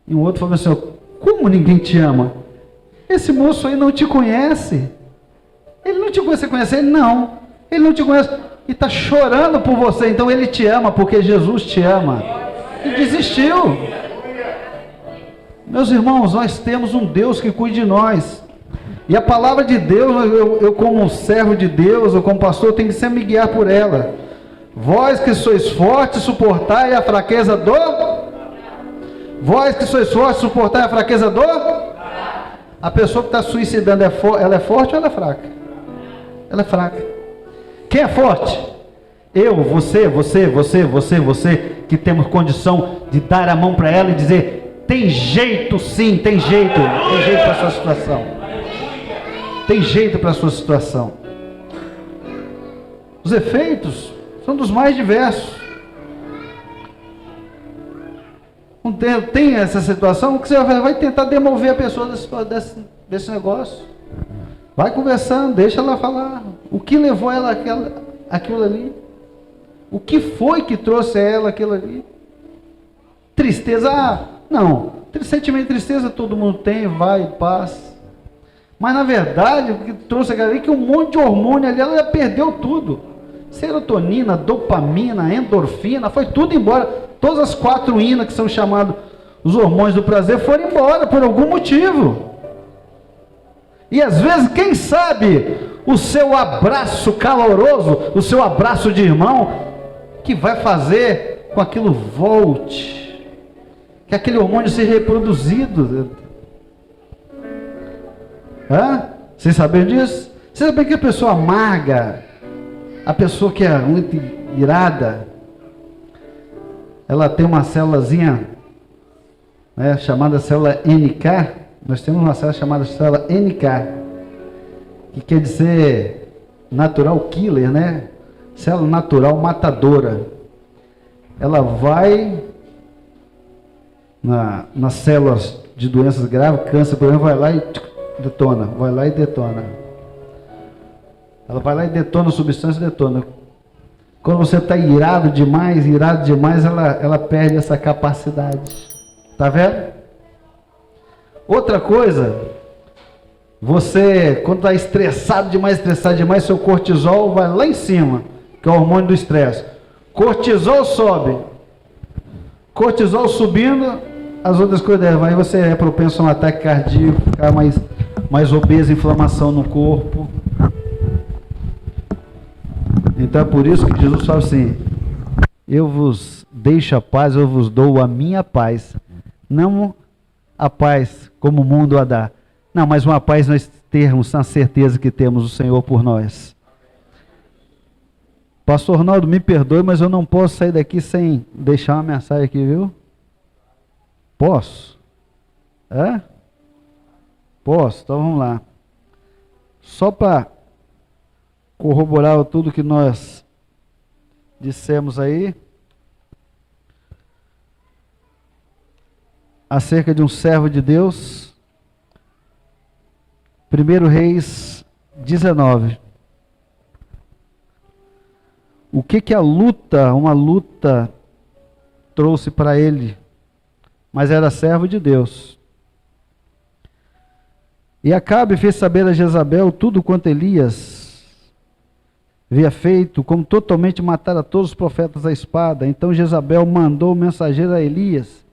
E um outro falou assim, como ninguém te ama? Esse moço aí não te conhece. Ele não te conhece, você conhece ele? Não. Ele não te conhece e está chorando por você, então ele te ama, porque Jesus te ama. E desistiu. Meus irmãos, nós temos um Deus que cuida de nós. E a palavra de Deus, eu como servo de Deus, eu como pastor, eu tenho que sempre me guiar por ela. Vós que sois fortes, suportai a fraqueza do... Vós que sois fortes, suportai a fraqueza do... A pessoa que está suicidando, ela é forte ou ela é fraca? Ela é fraca. Quem é forte? Eu, você, que temos condição de dar a mão para ela e dizer, tem jeito sim, tem jeito para a sua situação. Tem jeito para a sua situação. Os efeitos são dos mais diversos. Tem essa situação que você vai tentar demover a pessoa desse negócio. Vai conversando, deixa ela falar. O que levou ela aquilo ali? O que foi que trouxe a ela aquilo ali? Tristeza? Não. Sentimento de tristeza todo mundo tem, vai e passa. Mas na verdade, o que trouxe aquilo ali é que um monte de hormônio ali, ela perdeu tudo. Serotonina, dopamina, endorfina, foi tudo embora. Todas as 4 inas que são chamadas os hormônios do prazer foram embora por algum motivo. E às vezes, quem sabe, o seu abraço caloroso, o seu abraço de irmão, que vai fazer com que aquilo volte, que aquele hormônio seja reproduzido. Vocês sabem disso? Vocês sabem que a pessoa amarga, a pessoa que é muito irada, ela tem uma célulazinha, né, chamada célula NK. Nós temos uma célula chamada célula NK, que quer dizer natural killer, né? Célula natural matadora. Ela vai nas células de doenças graves, câncer, por exemplo, vai lá e detona, vai lá e detona. Ela vai lá e detona a substância e detona. Quando você está irado demais, ela perde essa capacidade. Tá vendo? Outra coisa, você, quando está estressado demais, seu cortisol vai lá em cima, que é o hormônio do estresse. Cortisol sobe. Cortisol subindo, as outras coisas, aí você é propenso a um ataque cardíaco, ficar mais obeso, inflamação no corpo. Então é por isso que Jesus fala assim, eu vos deixo a paz, eu vos dou a minha paz. Não a paz como o mundo a dá. Não, mas uma paz nós termos a certeza que temos o Senhor por nós. Pastor Ronaldo, me perdoe, mas eu não posso sair daqui sem deixar uma mensagem aqui, viu? Posso? Posso, então vamos lá. Só para corroborar tudo que nós dissemos aí, acerca de um servo de Deus, 1 Reis 19. O que uma luta trouxe para ele, mas era servo de Deus. E Acabe fez saber a Jezabel tudo quanto Elias havia feito, como totalmente matar a todos os profetas à espada. Então Jezabel mandou o mensageiro a Elias,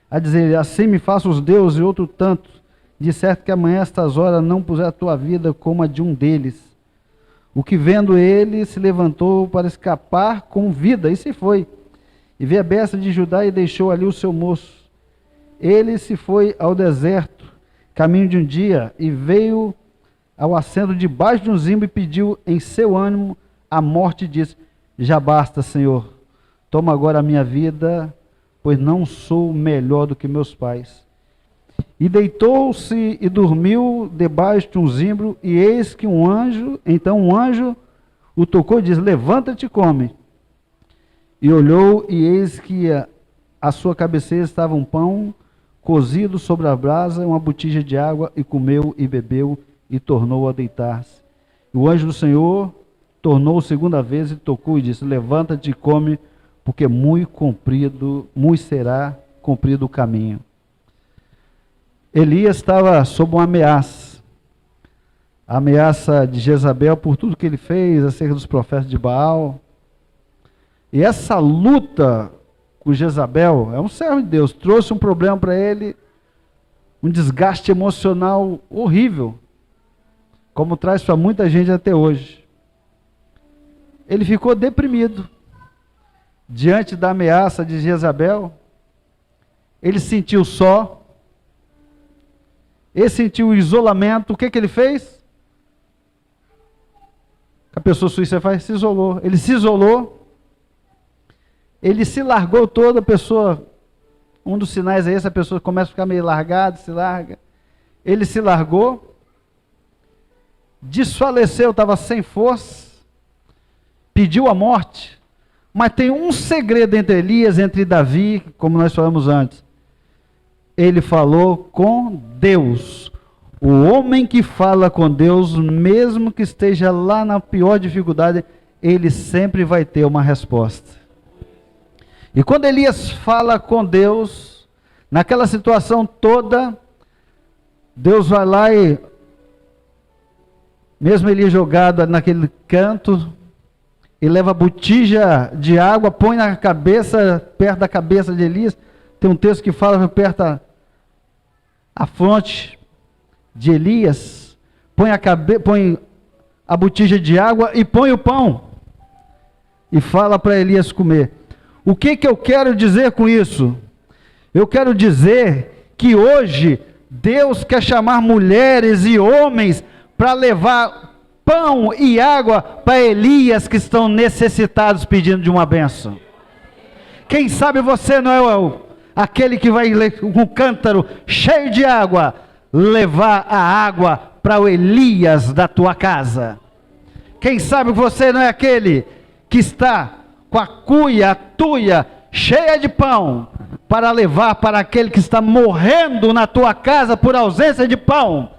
a dizer, assim me façam os deuses e outro tanto, de certo que amanhã estas horas não puser a tua vida como a de um deles. O que vendo ele se levantou para escapar com vida, e se foi. E veio a besta de Judá e deixou ali o seu moço. Ele se foi ao deserto, caminho de um dia, e veio ao assento debaixo de um zimbro e pediu em seu ânimo a morte e disse: já basta, Senhor, toma agora a minha vida, pois não sou melhor do que meus pais. E deitou-se e dormiu debaixo de um zimbro, e eis que um anjo o tocou e disse: levanta-te e come. E olhou, e eis que à sua cabeceira estava um pão cozido sobre a brasa, uma botija de água, e comeu e bebeu, e tornou a deitar-se. E o anjo do Senhor tornou segunda vez e tocou e disse: levanta-te e come, porque muito será comprido o caminho. Elias estava sob uma ameaça. A ameaça de Jezabel por tudo que ele fez acerca dos profetas de Baal. E essa luta com Jezabel, é um servo de Deus, trouxe um problema para ele, um desgaste emocional horrível, como traz para muita gente até hoje. Ele ficou deprimido diante da ameaça de Jezabel. Ele sentiu só, ele sentiu o isolamento. O que ele fez? A pessoa suíça faz, se isolou. Ele se isolou, ele se largou toda. A pessoa, um dos sinais é esse, a pessoa começa a ficar meio largada, se larga. Ele se largou, desfaleceu, estava sem força, pediu a morte. Mas tem um segredo entre Elias, entre Davi, como nós falamos antes. Ele falou com Deus. O homem que fala com Deus, mesmo que esteja lá na pior dificuldade, ele sempre vai ter uma resposta. E quando Elias fala com Deus, naquela situação toda, Deus vai lá e, mesmo Elias jogado naquele canto, e leva a botija de água, põe na cabeça, perto da cabeça de Elias. Tem um texto que fala que perto a fronte de Elias, põe a botija de água e põe o pão, e fala para Elias comer. O que eu quero dizer com isso? Eu quero dizer que hoje Deus quer chamar mulheres e homens para levar pão e água para Elias que estão necessitados, pedindo de uma bênção. Quem sabe você não é aquele que vai com um cântaro cheio de água levar a água para o Elias da tua casa. Quem sabe você não é aquele que está com a cuia, a tuia cheia de pão para levar para aquele que está morrendo na tua casa por ausência de pão,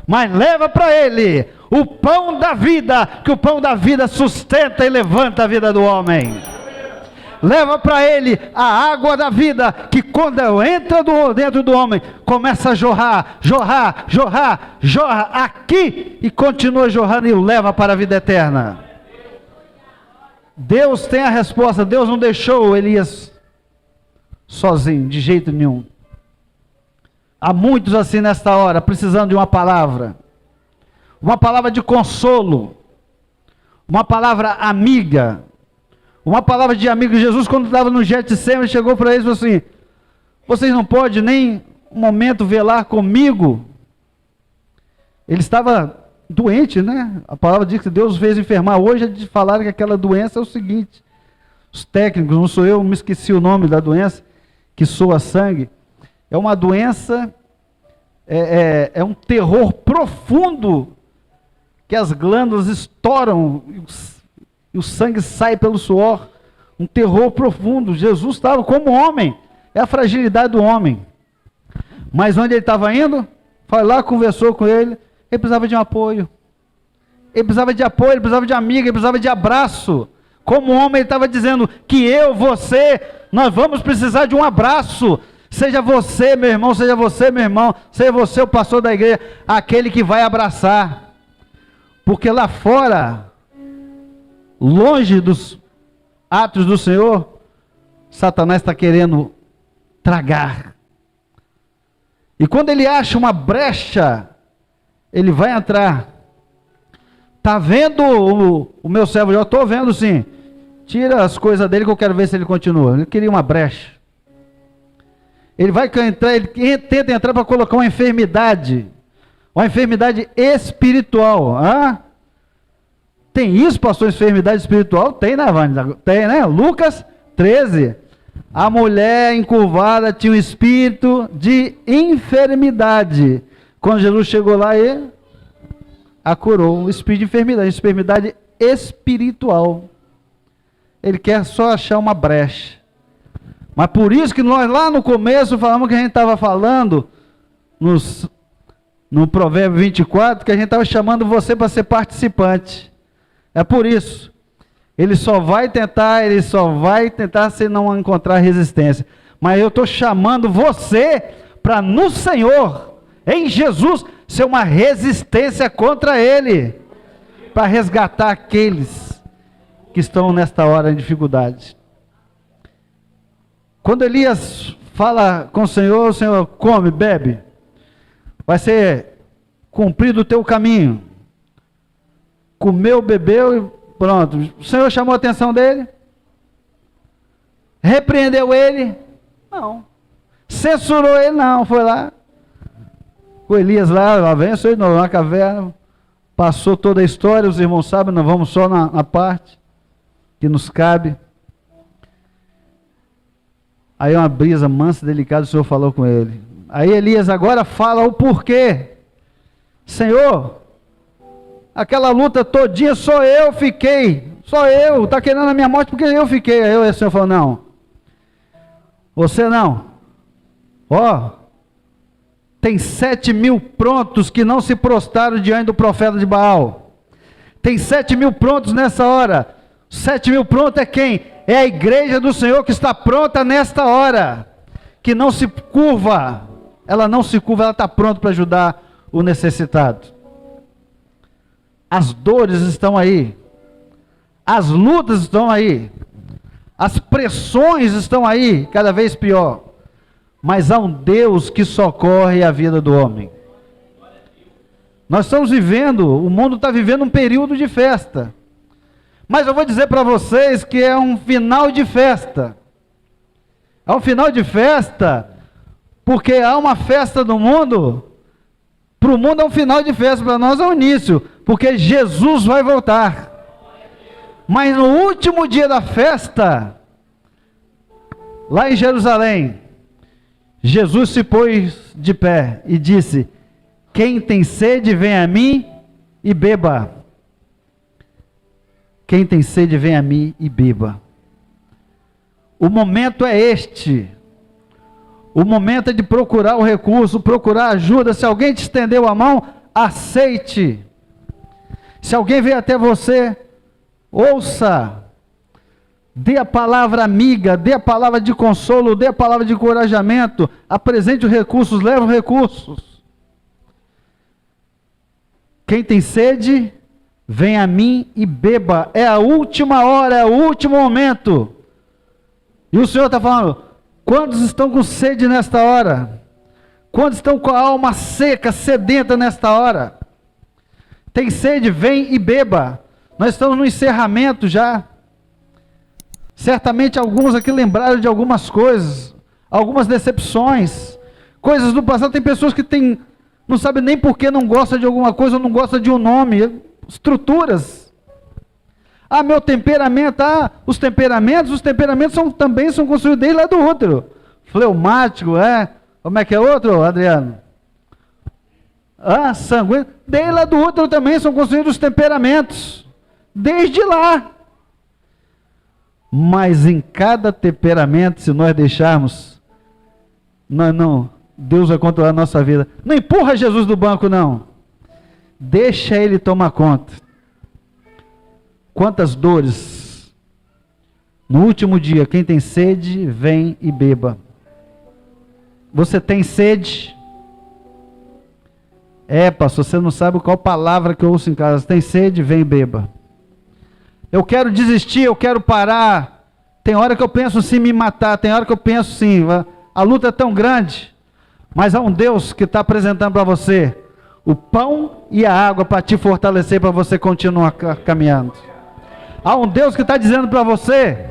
mas leva para ele o pão da vida, que o pão da vida sustenta e levanta a vida do homem. Leva para ele a água da vida, que quando entra dentro do homem, começa a jorrar aqui, e continua jorrando e o leva para a vida eterna. Deus tem a resposta. Deus não deixou Elias sozinho, de jeito nenhum. Há muitos assim nesta hora, precisando de uma palavra de consolo, uma palavra amiga, uma palavra de amigo. Jesus, quando estava no Getsemane, chegou para eles e falou assim: vocês não podem nem um momento velar comigo? Ele estava doente, né? A palavra diz que Deus fez enfermar. Hoje é de falar que aquela doença é o seguinte: os técnicos, não sou eu, me esqueci o nome da doença, que soa sangue. É uma doença, é um terror profundo, que as glândulas estouram e o sangue sai pelo suor. Um terror profundo. Jesus estava como homem, é a fragilidade do homem. Mas onde ele estava indo? Foi lá, conversou com ele. Ele precisava de um apoio. Ele precisava de apoio, ele precisava de amigo, ele precisava de abraço. Como homem, ele estava dizendo que eu, você, nós vamos precisar de um abraço. Seja você, meu irmão, seja você, meu irmão, seja você o pastor da igreja, aquele que vai abraçar. Porque lá fora, longe dos atos do Senhor, Satanás está querendo tragar. E quando ele acha uma brecha, ele vai entrar. Está vendo o meu servo? Eu estou vendo sim. Tira as coisas dele que eu quero ver se ele continua. Ele queria uma brecha. Ele vai entrar, ele tenta entrar para colocar uma enfermidade, Uma enfermidade espiritual. Ah? Tem isso, pastor, enfermidade espiritual? Tem, né, Vânia? Tem, né? Lucas 13. A mulher encurvada tinha um espírito de enfermidade. Quando Jesus chegou lá, ele a curou. Um espírito de enfermidade espiritual. Ele quer só achar uma brecha. Mas por isso que nós lá no começo falamos que a gente estava falando no Provérbio 24, que a gente estava chamando você para ser participante. É por isso. Ele só vai tentar se não encontrar resistência. Mas eu estou chamando você para no Senhor, em Jesus, ser uma resistência contra Ele, para resgatar aqueles que estão nesta hora em dificuldade. Quando Elias fala com o Senhor come, bebe, vai ser cumprido o teu caminho. Comeu, bebeu e pronto. O Senhor chamou a atenção dele? Repreendeu ele? Não. Censurou ele? Não. Foi lá. O Elias lá vem, na caverna, passou toda a história, os irmãos sabem, nós vamos só na parte que nos cabe. Aí uma brisa mansa, delicada, o Senhor falou com ele. Aí Elias agora fala o porquê. Senhor, aquela luta todinha, só eu fiquei. Só eu, está querendo a minha morte porque eu fiquei. Aí o Senhor falou, não. Você não. Ó, tem 7.000 prontos que não se prostraram diante do profeta de Baal. Tem 7.000 prontos nessa hora. 7.000 prontos é quem? É a igreja do Senhor que está pronta nesta hora. Que não se curva. Ela não se curva, ela está pronta para ajudar o necessitado. As dores estão aí. As lutas estão aí. As pressões estão aí, cada vez pior. Mas há um Deus que socorre a vida do homem. Nós estamos vivendo, o mundo está vivendo um período de festa. Mas eu vou dizer para vocês que é um final de festa. É um final de festa, porque há uma festa do mundo. Para o mundo é um final de festa, para nós é um início, porque Jesus vai voltar. Mas no último dia da festa, lá em Jerusalém, Jesus se pôs de pé e disse: quem tem sede, vem a mim e beba. Quem tem sede, vem a mim e beba. O momento é este. O momento é de procurar o recurso, procurar ajuda. Se alguém te estendeu a mão, aceite. Se alguém veio até você, ouça. Dê a palavra amiga, dê a palavra de consolo, dê a palavra de encorajamento. Apresente os recursos, leve os recursos. Quem tem sede, vem a mim e beba. É a última hora, é o último momento. E o Senhor está falando: quantos estão com sede nesta hora? Quantos estão com a alma seca, sedenta nesta hora? Tem sede? Vem e beba. Nós estamos no encerramento já. Certamente alguns aqui lembraram de algumas coisas, algumas decepções, coisas do passado. Tem pessoas que não sabem nem por que não gosta de alguma coisa, ou não gosta de um nome, estruturas. Ah, meu temperamento, os temperamentos também são construídos desde lá do útero. Fleumático, como é que é outro, Adriano? Sanguíneo, desde lá do útero também são construídos os temperamentos, desde lá. Mas em cada temperamento, se nós deixarmos, Deus vai controlar a nossa vida. Não empurra Jesus do banco, não. Deixa Ele tomar conta. Quantas dores. No último dia, quem tem sede, vem e beba. Você tem sede? Pastor, você não sabe qual palavra que eu ouço em casa. Tem sede, vem e beba. Eu quero desistir, eu quero parar. Tem hora que eu penso sim me matar, tem hora que eu penso sim, a luta é tão grande. Mas há um Deus que está apresentando para você o pão e a água para te fortalecer, para você continuar caminhando. Há um Deus que está dizendo para você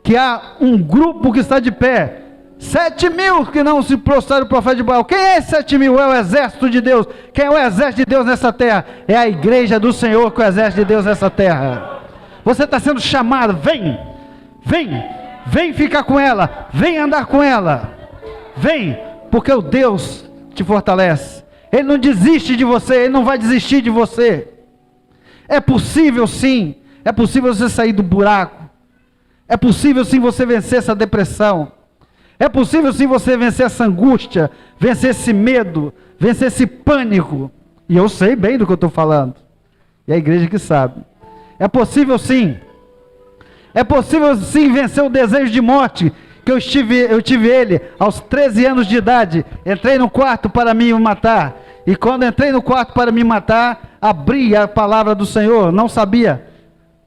que há um grupo que está de pé, 7.000 que não se prostraram o profeta de Baal. Quem é esse 7.000? É o exército de Deus. Quem é o exército de Deus nessa terra? É a igreja do Senhor que é o exército de Deus nessa terra. Você está sendo chamado, vem ficar com ela, vem andar com ela, vem, porque o Deus te fortalece. Ele não desiste de você, Ele não vai desistir de você. É possível sim, é possível você sair do buraco, é possível sim você vencer essa depressão, é possível sim você vencer essa angústia, vencer esse medo, vencer esse pânico, e eu sei bem do que eu estou falando, e a igreja que sabe. É possível sim vencer o desejo de morte, que eu tive ele aos 13 anos de idade. Entrei no quarto para me matar, e quando entrei no quarto para me matar, abri a palavra do Senhor, não sabia,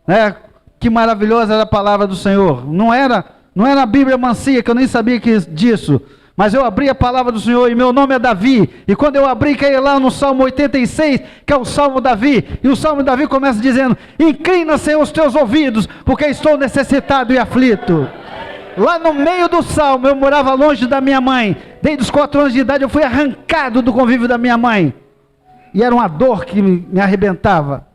né, que maravilhosa era a palavra do Senhor, não era a Bíblia mancia, que eu nem sabia disso, mas eu abri a palavra do Senhor, e meu nome é Davi, e quando eu abri, caí lá no Salmo 86, que é o Salmo Davi, e o Salmo Davi começa dizendo: inclina, Senhor, os teus ouvidos, porque estou necessitado e aflito. Lá no meio do Salmo, eu morava longe da minha mãe, desde os 4 anos de idade eu fui arrancado do convívio da minha mãe, e era uma dor que me arrebentava.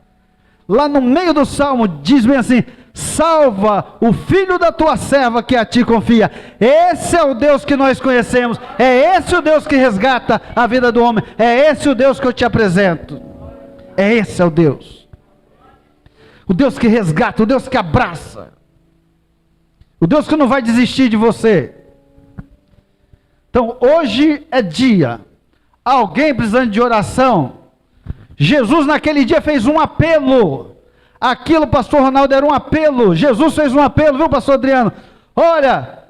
Lá no meio do Salmo, diz bem assim: salva o filho da tua serva que a ti confia. Esse é o Deus que nós conhecemos, é esse o Deus que resgata a vida do homem, é esse o Deus que eu te apresento, é esse é o Deus que resgata, o Deus que abraça, o Deus que não vai desistir de você. Então hoje é dia, alguém precisando de oração. Jesus naquele dia fez um apelo. Aquilo, pastor Ronaldo, era um apelo. Jesus fez um apelo, viu, pastor Adriano? Olha,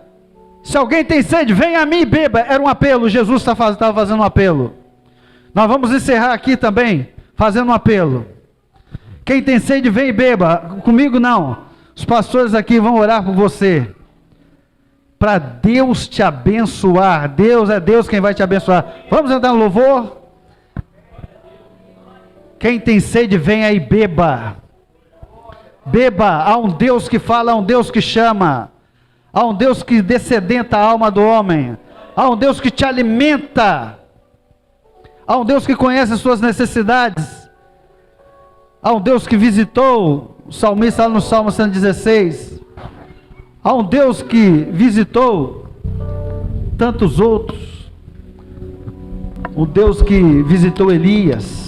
se alguém tem sede, venha a mim e beba. Era um apelo, Jesus estava fazendo um apelo. Nós vamos encerrar aqui também, fazendo um apelo. Quem tem sede, vem e beba. Comigo não. Os pastores aqui vão orar por você, para Deus te abençoar. Deus é Deus quem vai te abençoar. Vamos entrar no louvor? Quem tem sede, venha e beba. Beba, há um Deus que fala, há um Deus que chama, há um Deus que dessedenta a alma do homem, há um Deus que te alimenta, há um Deus que conhece as suas necessidades, há um Deus que visitou o salmista lá no Salmo 116, há um Deus que visitou tantos outros, o Deus que visitou Elias,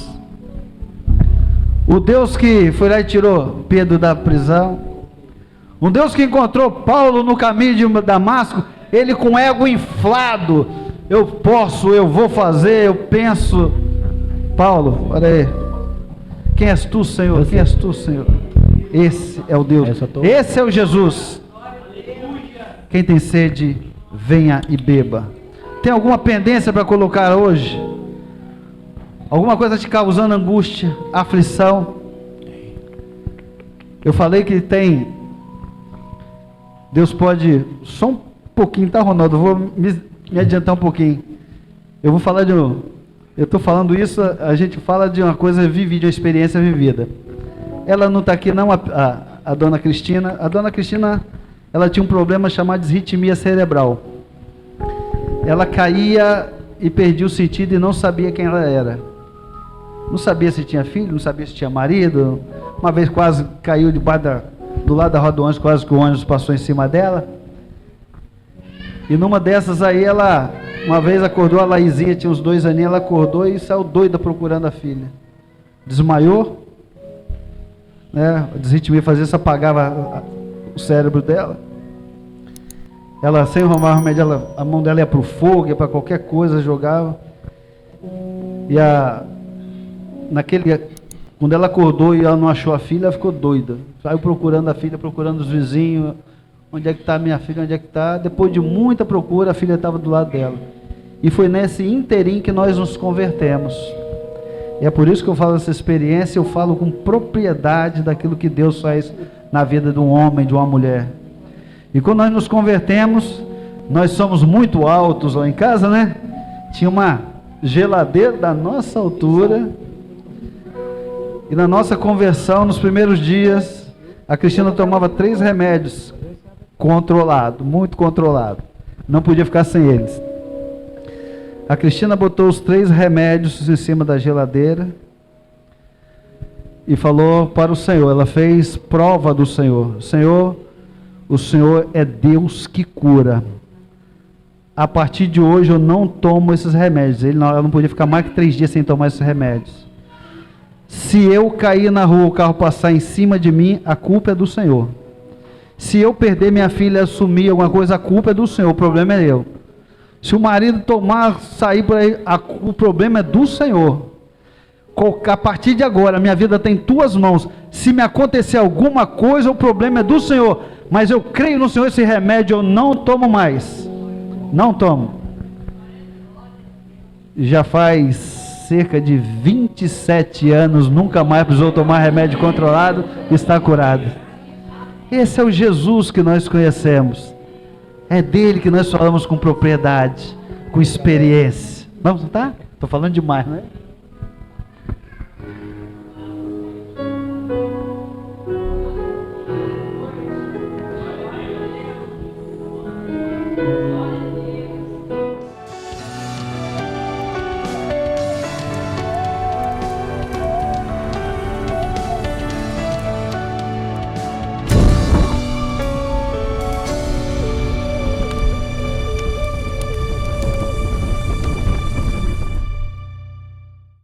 o Deus que foi lá e tirou Pedro da prisão, um Deus que encontrou Paulo no caminho de Damasco, ele com ego inflado, eu posso, eu vou fazer, eu penso. Paulo, olha aí, quem és tu, Senhor? Quem és tu, Senhor? Esse é o Deus, esse é o Jesus. Quem tem sede, venha e beba. Tem alguma pendência para colocar hoje? Alguma coisa te causando angústia, aflição? Eu falei que tem, Deus pode, só um pouquinho, tá, Ronaldo? Eu vou me adiantar um pouquinho. Eu vou falar eu estou falando isso, a gente fala de uma coisa vivida, de uma experiência vivida. Ela não está aqui não, a dona Cristina. A dona Cristina, ela tinha um problema chamado disritmia cerebral. Ela caía e perdia o sentido e não sabia quem ela era. Não sabia se tinha filho, não sabia se tinha marido. Uma vez quase caiu do lado da roda do ônibus, quase que o ônibus passou em cima dela. E numa dessas aí ela, uma vez acordou, a Laizinha tinha uns 2 aninhos, ela acordou e saiu doida procurando a filha. Desmaiou, né? A disritmia fazia isso, apagava o cérebro dela. Ela, sem arrumar remédio, a mão dela ia para o fogo, ia para qualquer coisa, jogava. E quando ela acordou e ela não achou a filha, ela ficou doida. Saiu procurando a filha, procurando os vizinhos. Onde é que está a minha filha? Onde é que está? Depois de muita procura, a filha estava do lado dela. E foi nesse interim que nós nos convertemos. E é por isso que eu falo dessa experiência, eu falo com propriedade daquilo que Deus faz na vida de um homem, de uma mulher. E quando nós nos convertemos, nós somos muito altos lá em casa, né? Tinha uma geladeira da nossa altura. E na nossa conversão, nos primeiros dias, a Cristina tomava 3 remédios, controlado, muito controlado. Não podia ficar sem eles. A Cristina botou os 3 remédios em cima da geladeira e falou para o Senhor. Ela fez prova do Senhor. Senhor, o Senhor é Deus que cura. A partir de hoje eu não tomo esses remédios. Ela não podia ficar mais que 3 dias sem tomar esses remédios. Se eu cair na rua, o carro passar em cima de mim, a culpa é do Senhor. Se eu perder minha filha, assumir alguma coisa, a culpa é do Senhor, o problema é eu. Se o marido sair por aí, o problema é do Senhor. A partir de agora, minha vida está em tuas mãos. Se me acontecer alguma coisa, o problema é do Senhor. Mas eu creio no Senhor, esse remédio eu não tomo mais. Não tomo. Já faz cerca de 27 anos, nunca mais precisou tomar remédio controlado, está curado. Esse é o Jesus que nós conhecemos. É dele que nós falamos com propriedade, com experiência. Vamos, tá? Estou falando demais, não é?